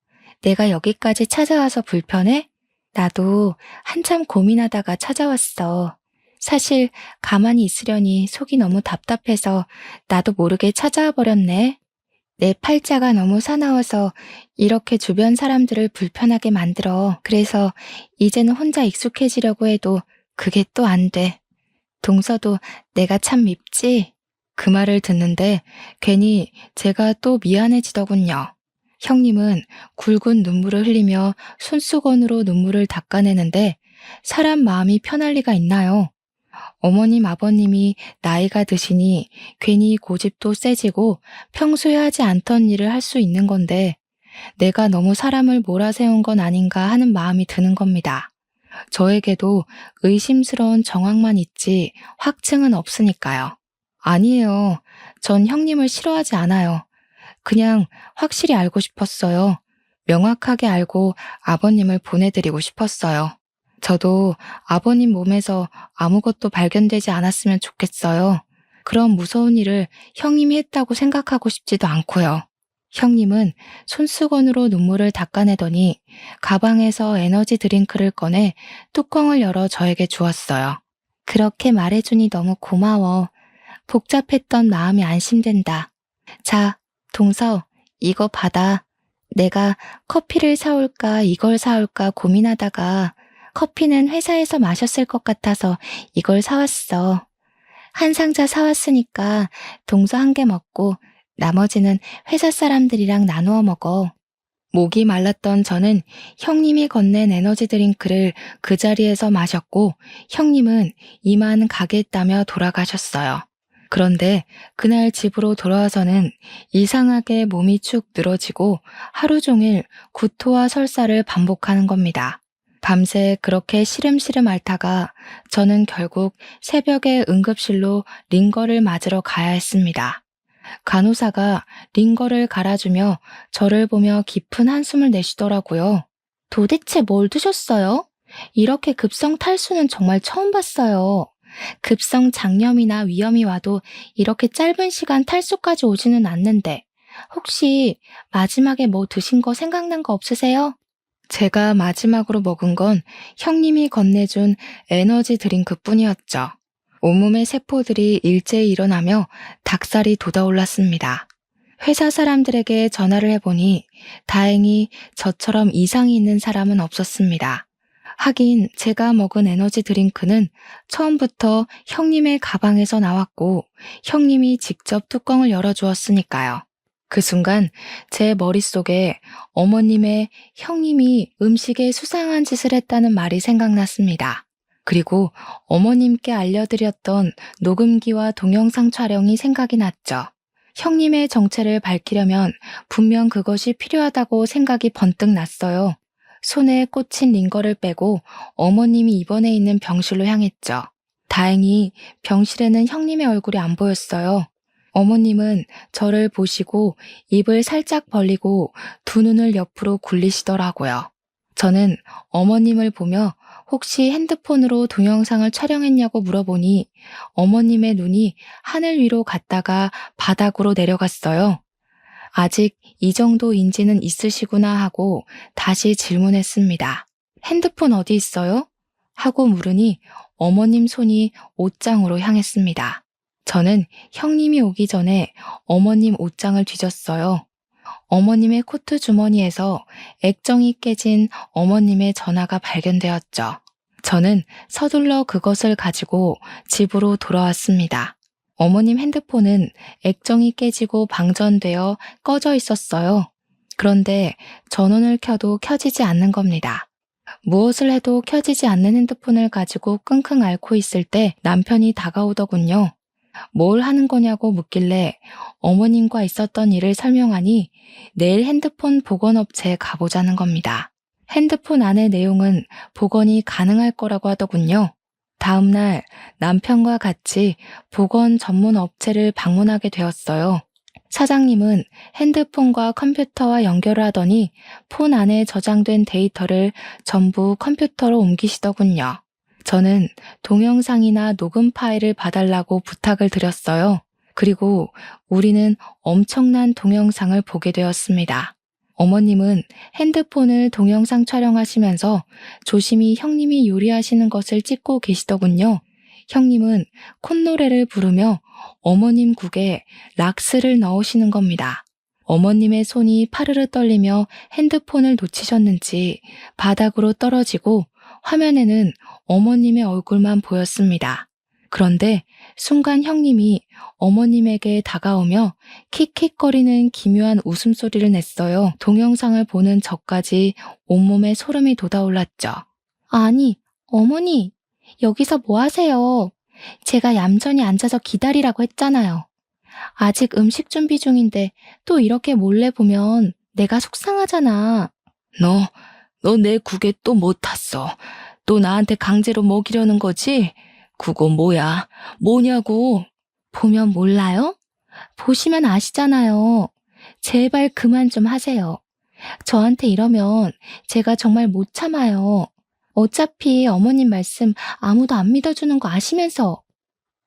내가 여기까지 찾아와서 불편해? 나도 한참 고민하다가 찾아왔어. 사실 가만히 있으려니 속이 너무 답답해서 나도 모르게 찾아와 버렸네. 내 팔자가 너무 사나워서 이렇게 주변 사람들을 불편하게 만들어. 그래서 이제는 혼자 익숙해지려고 해도 그게 또 안 돼. 동서도 내가 참 밉지? 그 말을 듣는데 괜히 제가 또 미안해지더군요. 형님은 굵은 눈물을 흘리며 손수건으로 눈물을 닦아내는데 사람 마음이 편할 리가 있나요? 어머님, 아버님이 나이가 드시니 괜히 고집도 세지고 평소에 하지 않던 일을 할 수 있는 건데 내가 너무 사람을 몰아세운 건 아닌가 하는 마음이 드는 겁니다. 저에게도 의심스러운 정황만 있지 확증은 없으니까요. 아니에요. 전 형님을 싫어하지 않아요. 그냥 확실히 알고 싶었어요. 명확하게 알고 아버님을 보내드리고 싶었어요. 저도 아버님 몸에서 아무것도 발견되지 않았으면 좋겠어요. 그런 무서운 일을 형님이 했다고 생각하고 싶지도 않고요. 형님은 손수건으로 눈물을 닦아내더니 가방에서 에너지 드링크를 꺼내 뚜껑을 열어 저에게 주었어요. 그렇게 말해주니 너무 고마워. 복잡했던 마음이 안심된다. 자, 동서, 이거 받아. 내가 커피를 사올까 이걸 사올까 고민하다가 커피는 회사에서 마셨을 것 같아서 이걸 사왔어. 한 상자 사왔으니까 동서 한 개 먹고 나머지는 회사 사람들이랑 나누어 먹어. 목이 말랐던 저는 형님이 건넨 에너지 드링크를 그 자리에서 마셨고 형님은 이만 가겠다며 돌아가셨어요. 그런데 그날 집으로 돌아와서는 이상하게 몸이 축 늘어지고 하루 종일 구토와 설사를 반복하는 겁니다. 밤새 그렇게 시름시름 앓다가 저는 결국 새벽에 응급실로 링거를 맞으러 가야 했습니다. 간호사가 링거를 갈아주며 저를 보며 깊은 한숨을 내쉬더라고요. 도대체 뭘 드셨어요? 이렇게 급성 탈수는 정말 처음 봤어요. 급성 장염이나 위염이 와도 이렇게 짧은 시간 탈수까지 오지는 않는데 혹시 마지막에 뭐 드신 거 생각난 거 없으세요? 제가 마지막으로 먹은 건 형님이 건네준 에너지 드링크 뿐이었죠. 온몸의 세포들이 일제히 일어나며 닭살이 돋아올랐습니다. 회사 사람들에게 전화를 해보니 다행히 저처럼 이상이 있는 사람은 없었습니다. 하긴 제가 먹은 에너지 드링크는 처음부터 형님의 가방에서 나왔고 형님이 직접 뚜껑을 열어주었으니까요. 그 순간 제 머릿속에 어머님의 형님이 음식에 수상한 짓을 했다는 말이 생각났습니다. 그리고 어머님께 알려드렸던 녹음기와 동영상 촬영이 생각이 났죠. 형님의 정체를 밝히려면 분명 그것이 필요하다고 생각이 번뜩 났어요. 손에 꽂힌 링거를 빼고 어머님이 입원해 있는 병실로 향했죠. 다행히 병실에는 형님의 얼굴이 안 보였어요. 어머님은 저를 보시고 입을 살짝 벌리고 두 눈을 옆으로 굴리시더라고요. 저는 어머님을 보며 혹시 핸드폰으로 동영상을 촬영했냐고 물어보니 어머님의 눈이 하늘 위로 갔다가 바닥으로 내려갔어요. 아직 이 정도 인지는 있으시구나 하고 다시 질문했습니다. 핸드폰 어디 있어요? 하고 물으니 어머님 손이 옷장으로 향했습니다. 저는 형님이 오기 전에 어머님 옷장을 뒤졌어요. 어머님의 코트 주머니에서 액정이 깨진 어머님의 전화가 발견되었죠. 저는 서둘러 그것을 가지고 집으로 돌아왔습니다. 어머님 핸드폰은 액정이 깨지고 방전되어 꺼져 있었어요. 그런데 전원을 켜도 켜지지 않는 겁니다. 무엇을 해도 켜지지 않는 핸드폰을 가지고 끙끙 앓고 있을 때 남편이 다가오더군요. 뭘 하는 거냐고 묻길래 어머님과 있었던 일을 설명하니 내일 핸드폰 복원업체에 가보자는 겁니다. 핸드폰 안의 내용은 복원이 가능할 거라고 하더군요. 다음 날 남편과 같이 복원 전문 업체를 방문하게 되었어요. 사장님은 핸드폰과 컴퓨터와 연결을 하더니 폰 안에 저장된 데이터를 전부 컴퓨터로 옮기시더군요. 저는 동영상이나 녹음 파일을 봐달라고 부탁을 드렸어요. 그리고 우리는 엄청난 동영상을 보게 되었습니다. 어머님은 핸드폰을 동영상 촬영하시면서 조심히 형님이 요리하시는 것을 찍고 계시더군요. 형님은 콧노래를 부르며 어머님 국에 락스를 넣으시는 겁니다. 어머님의 손이 파르르 떨리며 핸드폰을 놓치셨는지 바닥으로 떨어지고 화면에는 어머님의 얼굴만 보였습니다. 그런데 순간 형님이 어머님에게 다가오며 킥킥거리는 기묘한 웃음소리를 냈어요. 동영상을 보는 저까지 온몸에 소름이 돋아올랐죠. 아니, 어머니, 여기서 뭐 하세요? 제가 얌전히 앉아서 기다리라고 했잖아요. 아직 음식 준비 중인데 또 이렇게 몰래 보면 내가 속상하잖아. 너 내 국에 또 못 탔어. 또 나한테 강제로 먹이려는 거지? 그거 뭐야? 뭐냐고? 보면 몰라요? 보시면 아시잖아요. 제발 그만 좀 하세요. 저한테 이러면 제가 정말 못 참아요. 어차피 어머님 말씀 아무도 안 믿어주는 거 아시면서.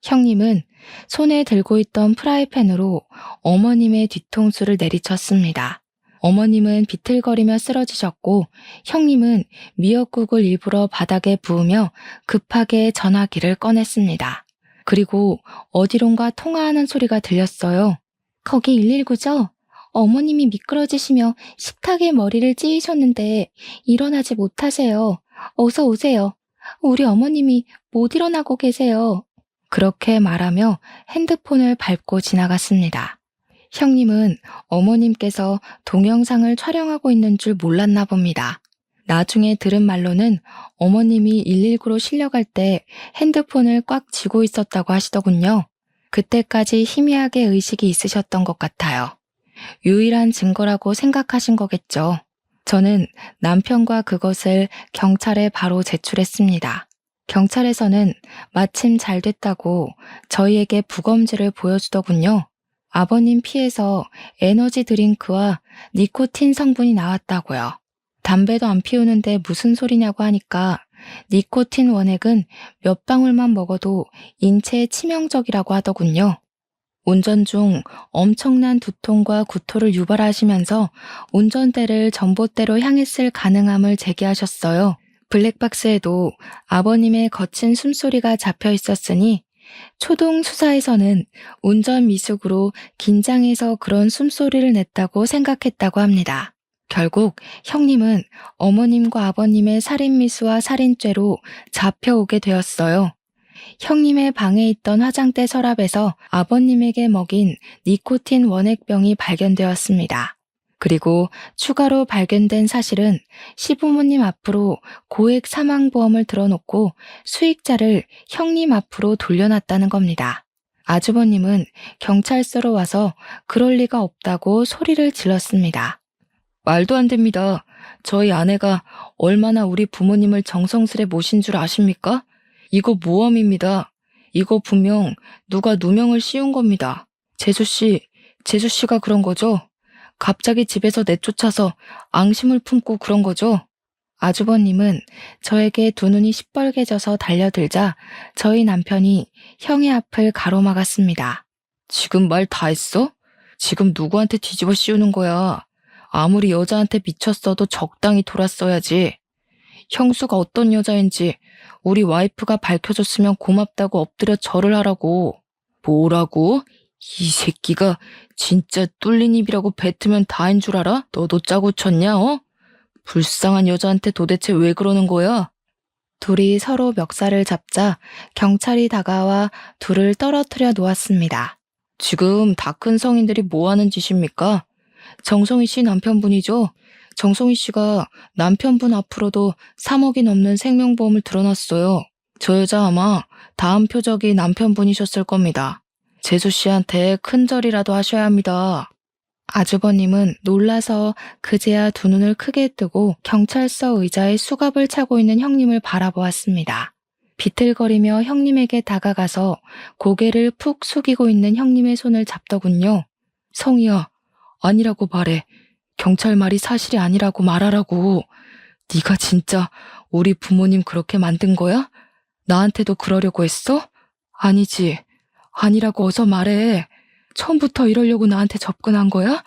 형님은 손에 들고 있던 프라이팬으로 어머님의 뒤통수를 내리쳤습니다. 어머님은 비틀거리며 쓰러지셨고 형님은 미역국을 일부러 바닥에 부으며 급하게 전화기를 꺼냈습니다. 그리고 어디론가 통화하는 소리가 들렸어요. 거기 119죠? 어머님이 미끄러지시며 식탁에 머리를 찌이셨는데 일어나지 못하세요. 어서 오세요. 우리 어머님이 못 일어나고 계세요. 그렇게 말하며 핸드폰을 밟고 지나갔습니다. 형님은 어머님께서 동영상을 촬영하고 있는 줄 몰랐나 봅니다. 나중에 들은 말로는 어머님이 119로 실려갈 때 핸드폰을 꽉 쥐고 있었다고 하시더군요. 그때까지 희미하게 의식이 있으셨던 것 같아요. 유일한 증거라고 생각하신 거겠죠. 저는 남편과 그것을 경찰에 바로 제출했습니다. 경찰에서는 마침 잘 됐다고 저희에게 부검지를 보여주더군요. 아버님 피에서 에너지 드링크와 니코틴 성분이 나왔다고요. 담배도 안 피우는데 무슨 소리냐고 하니까 니코틴 원액은 몇 방울만 먹어도 인체에 치명적이라고 하더군요. 운전 중 엄청난 두통과 구토를 유발하시면서 운전대를 전봇대로 향했을 가능함을 제기하셨어요. 블랙박스에도 아버님의 거친 숨소리가 잡혀 있었으니 초동 수사에서는 운전 미숙으로 긴장해서 그런 숨소리를 냈다고 생각했다고 합니다. 결국 형님은 어머님과 아버님의 살인미수와 살인죄로 잡혀오게 되었어요. 형님의 방에 있던 화장대 서랍에서 아버님에게 먹인 니코틴 원액병이 발견되었습니다. 그리고 추가로 발견된 사실은 시부모님 앞으로 고액 사망보험을 들어놓고 수익자를 형님 앞으로 돌려놨다는 겁니다. 아주버님은 경찰서로 와서 그럴 리가 없다고 소리를 질렀습니다. 말도 안 됩니다. 저희 아내가 얼마나 우리 부모님을 정성스레 모신 줄 아십니까? 이거 모험입니다. 이거 분명 누가 누명을 씌운 겁니다. 재수 씨가 그런 거죠? 갑자기 집에서 내쫓아서 앙심을 품고 그런 거죠? 아주버님은 저에게 두 눈이 시뻘개져서 달려들자 저희 남편이 형의 앞을 가로막았습니다. 지금 말 다 했어? 지금 누구한테 뒤집어 씌우는 거야? 아무리 여자한테 미쳤어도 적당히 돌았어야지. 형수가 어떤 여자인지 우리 와이프가 밝혀줬으면 고맙다고 엎드려 절을 하라고. 뭐라고? 이 새끼가 진짜 뚫린 입이라고 뱉으면 다인 줄 알아? 너도 짜고 쳤냐, 어? 불쌍한 여자한테 도대체 왜 그러는 거야? 둘이 서로 멱살을 잡자 경찰이 다가와 둘을 떨어뜨려 놓았습니다. 지금 다 큰 성인들이 뭐 하는 짓입니까? 정성희 씨 남편분이죠? 정성희 씨가 남편분 앞으로도 3억이 넘는 생명보험을 들어놨어요. 저 여자 아마 다음 표적이 남편분이셨을 겁니다. 재수 씨한테 큰절이라도 하셔야 합니다. 아주버님은 놀라서 그제야 두 눈을 크게 뜨고 경찰서 의자에 수갑을 차고 있는 형님을 바라보았습니다. 비틀거리며 형님에게 다가가서 고개를 푹 숙이고 있는 형님의 손을 잡더군요. 성희야, 아니라고 말해. 경찰 말이 사실이 아니라고 말하라고. 네가 진짜 우리 부모님 그렇게 만든 거야? 나한테도 그러려고 했어? 아니지. 아니라고 어서 말해. 처음부터 이러려고 나한테 접근한 거야?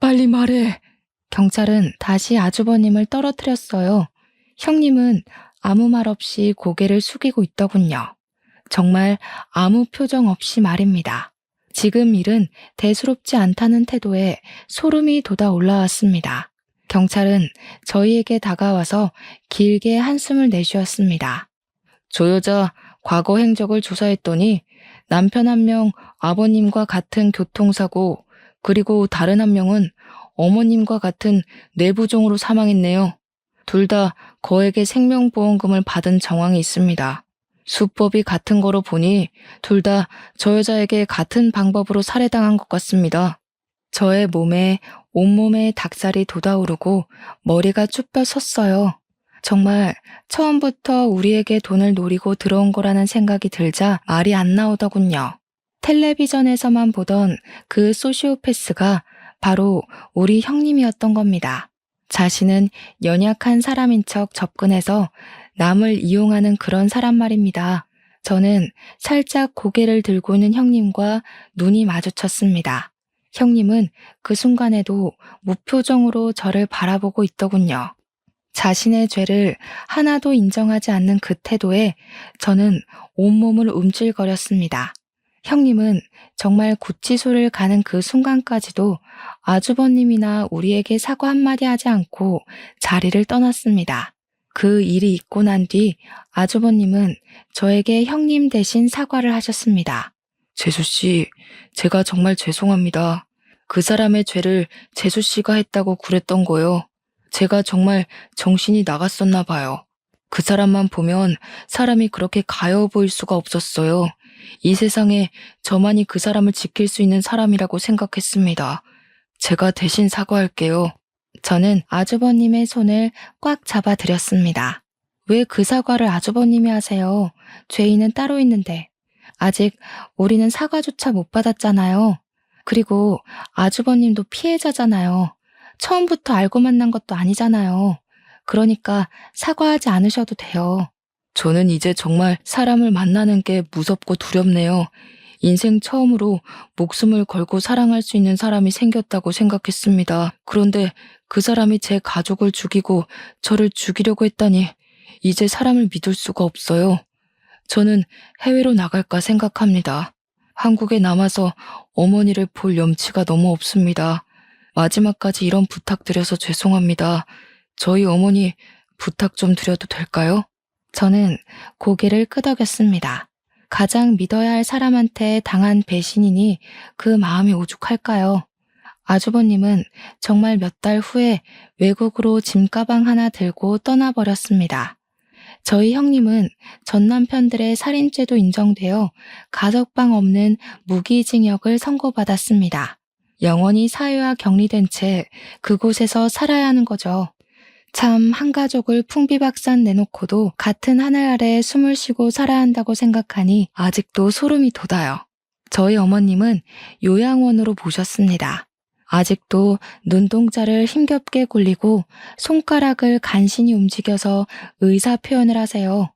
빨리 말해. 경찰은 다시 아주버님을 떨어뜨렸어요. 형님은 아무 말 없이 고개를 숙이고 있더군요. 정말 아무 표정 없이 말입니다. 지금 일은 대수롭지 않다는 태도에 소름이 돋아 올라왔습니다. 경찰은 저희에게 다가와서 길게 한숨을 내쉬었습니다. 저 여자 과거 행적을 조사했더니 남편 한 명 아버님과 같은 교통사고, 그리고 다른 한 명은 어머님과 같은 뇌부종으로 사망했네요. 둘 다 거액의 생명보험금을 받은 정황이 있습니다. 수법이 같은 거로 보니 둘 다 저 여자에게 같은 방법으로 살해당한 것 같습니다. 저의 몸에 온몸에 닭살이 돋아오르고 머리가 쭈뼛 섰어요. 정말 처음부터 우리에게 돈을 노리고 들어온 거라는 생각이 들자 말이 안 나오더군요. 텔레비전에서만 보던 그 소시오패스가 바로 우리 형님이었던 겁니다. 자신은 연약한 사람인 척 접근해서 남을 이용하는 그런 사람 말입니다. 저는 살짝 고개를 들고 있는 형님과 눈이 마주쳤습니다. 형님은 그 순간에도 무표정으로 저를 바라보고 있더군요. 자신의 죄를 하나도 인정하지 않는 그 태도에 저는 온몸을 움찔거렸습니다. 형님은 정말 구치소를 가는 그 순간까지도 아주버님이나 우리에게 사과 한마디 하지 않고 자리를 떠났습니다. 그 일이 있고 난 뒤 아주버님은 저에게 형님 대신 사과를 하셨습니다. 재수씨, 제가 정말 죄송합니다. 그 사람의 죄를 재수씨가 했다고 그랬던 거요. 제가 정말 정신이 나갔었나 봐요. 그 사람만 보면 사람이 그렇게 가여워 보일 수가 없었어요. 이 세상에 저만이 그 사람을 지킬 수 있는 사람이라고 생각했습니다. 제가 대신 사과할게요. 저는 아주버님의 손을 꽉 잡아드렸습니다. 왜 그 사과를 아주버님이 하세요? 죄인은 따로 있는데. 아직 우리는 사과조차 못 받았잖아요. 그리고 아주버님도 피해자잖아요. 처음부터 알고 만난 것도 아니잖아요. 그러니까 사과하지 않으셔도 돼요. 저는 이제 정말 사람을 만나는 게 무섭고 두렵네요. 인생 처음으로 목숨을 걸고 사랑할 수 있는 사람이 생겼다고 생각했습니다. 그런데 그 사람이 제 가족을 죽이고 저를 죽이려고 했다니 이제 사람을 믿을 수가 없어요. 저는 해외로 나갈까 생각합니다. 한국에 남아서 어머니를 볼 염치가 너무 없습니다. 마지막까지 이런 부탁드려서 죄송합니다. 저희 어머니 부탁 좀 드려도 될까요? 저는 고개를 끄덕였습니다. 가장 믿어야 할 사람한테 당한 배신이니 그 마음이 오죽할까요? 아주버님은 정말 몇 달 후에 외국으로 짐가방 하나 들고 떠나버렸습니다. 저희 형님은 전 남편들의 살인죄도 인정되어 가석방 없는 무기징역을 선고받았습니다. 영원히 사회와 격리된 채 그곳에서 살아야 하는 거죠. 참 한 가족을 풍비박산 내놓고도 같은 하늘 아래 숨을 쉬고 살아야 한다고 생각하니 아직도 소름이 돋아요. 저희 어머님은 요양원으로 모셨습니다. 아직도 눈동자를 힘겹게 굴리고 손가락을 간신히 움직여서 의사 표현을 하세요.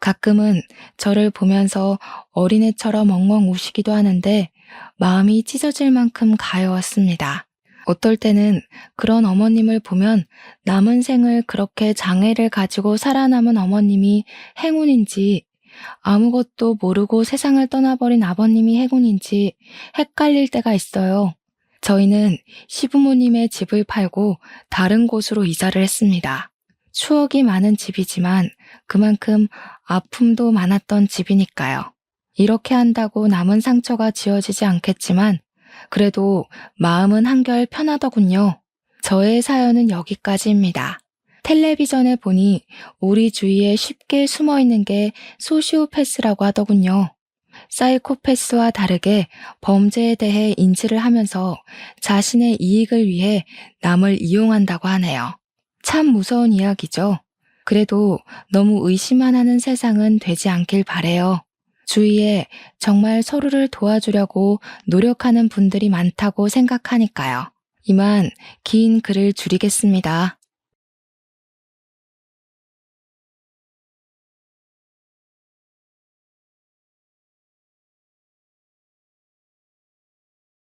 가끔은 저를 보면서 어린애처럼 엉엉 우시기도 하는데 마음이 찢어질 만큼 가여웠습니다. 어떨 때는 그런 어머님을 보면 남은 생을 그렇게 장애를 가지고 살아남은 어머님이 행운인지 아무것도 모르고 세상을 떠나버린 아버님이 행운인지 헷갈릴 때가 있어요. 저희는 시부모님의 집을 팔고 다른 곳으로 이사를 했습니다. 추억이 많은 집이지만 그만큼 아픔도 많았던 집이니까요. 이렇게 한다고 남은 상처가 지워지지 않겠지만 그래도 마음은 한결 편하더군요. 저의 사연은 여기까지입니다. 텔레비전에 보니 우리 주위에 쉽게 숨어 있는 게 소시오패스라고 하더군요. 사이코패스와 다르게 범죄에 대해 인지를 하면서 자신의 이익을 위해 남을 이용한다고 하네요. 참 무서운 이야기죠. 그래도 너무 의심만 하는 세상은 되지 않길 바래요. 주위에 정말 서로를 도와주려고 노력하는 분들이 많다고 생각하니까요. 이만 긴 글을 줄이겠습니다.